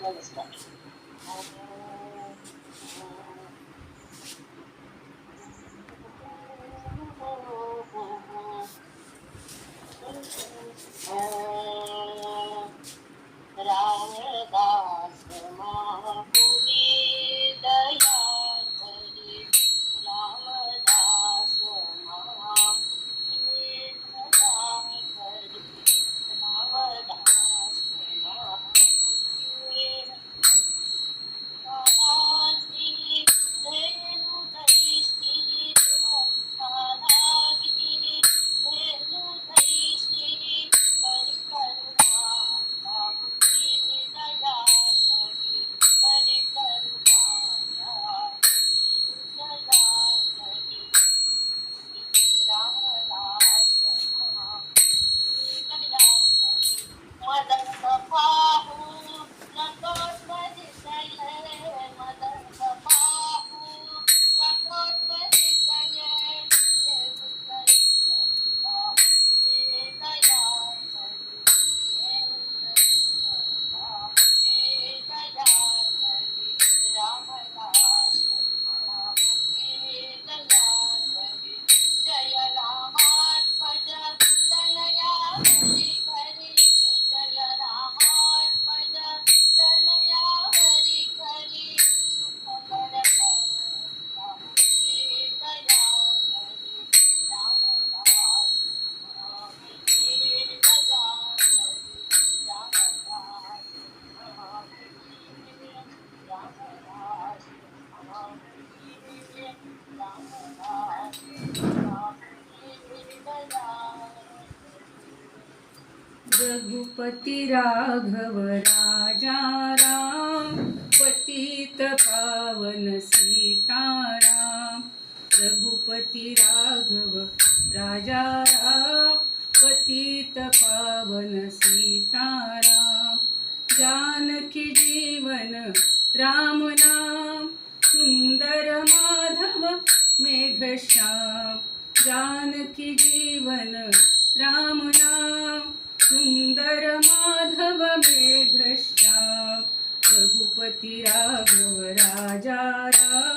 नमस्कार. रामदास माहुली दया करी, रामदास माहुली दया करी, रामदास माहुली कालाग्नि धेनु दैस्ति कालाग्नि धेनु दैस्ति परिकरुणा काकुति दया करी परिकरुणा दया करी रामदास दया करी मदन पाहू नको त्वरितय मदन पाहू नको त्वरितय देव दया करी दया करी रामदास दया करी जय रामात्मज तनया हरि हरि जय रामात्मज तनया हरि हरि सुखकर दया करी रामदास दया करी रामदास रामदास रघुपति राघव राजा राम, पतित पावन सीताराम। रघुपति राघव राजा राम, पतित पावन सीताराम। जानकी जीवन राम नाम, सुंदर माधव मेघ श्याम। जानकी जीवन राम नाम, सुंदर माधव मेघ श्याम। रघुपति राघव राजा राम,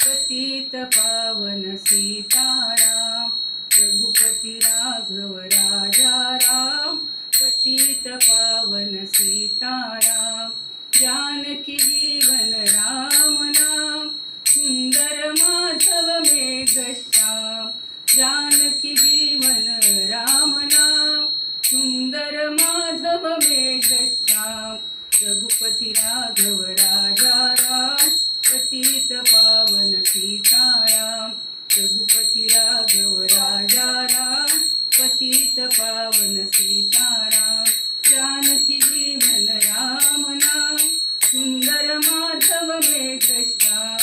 पतित पावन सीताराम। रघुपति राघव राजा राम, पतित पावन सीताराम। जानकी जीवन राम नाम, सुंदर माधव मेघ श्याम। जानकी जीवन राम नाम, सुंदर माधव मेघ श्याम। रघुपति राघव राजा राम, पतित पावन सीताराम। रघुपति राघव राजा राम, पतित पावन सीताराम। जानकी जीवन राम नाम, सुंदर माधव मेघ श्याम।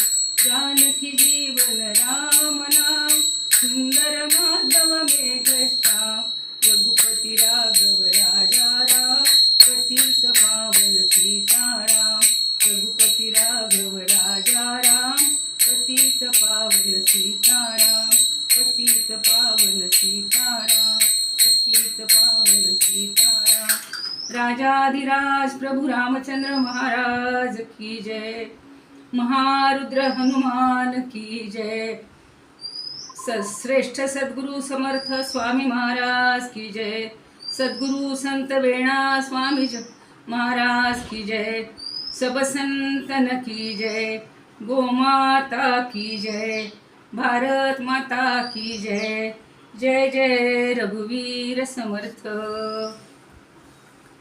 जानकी जीवन राम नाम, सुंदर माधव मेघ श्याम। रघुपति राघव राजा राम, पतित पावन सीताराम। रघुपति राघव राजा राम, पतित पावन सीताराम। पतित पावन सीताराम, पतित पावन सीताराम। राजाधिराज प्रभु रामचंद्र महाराज की जय। महारुद्र हनुमान की जय। श्रेष्ठ सद्गुरु समर्थ स्वामी महाराज की जय। सद्गुरु संत वेणा स्वामी महाराज की जय। सब संतन की जय। गो माता की जय। भारत माता की जय। जय जय रघुवीर समर्थ।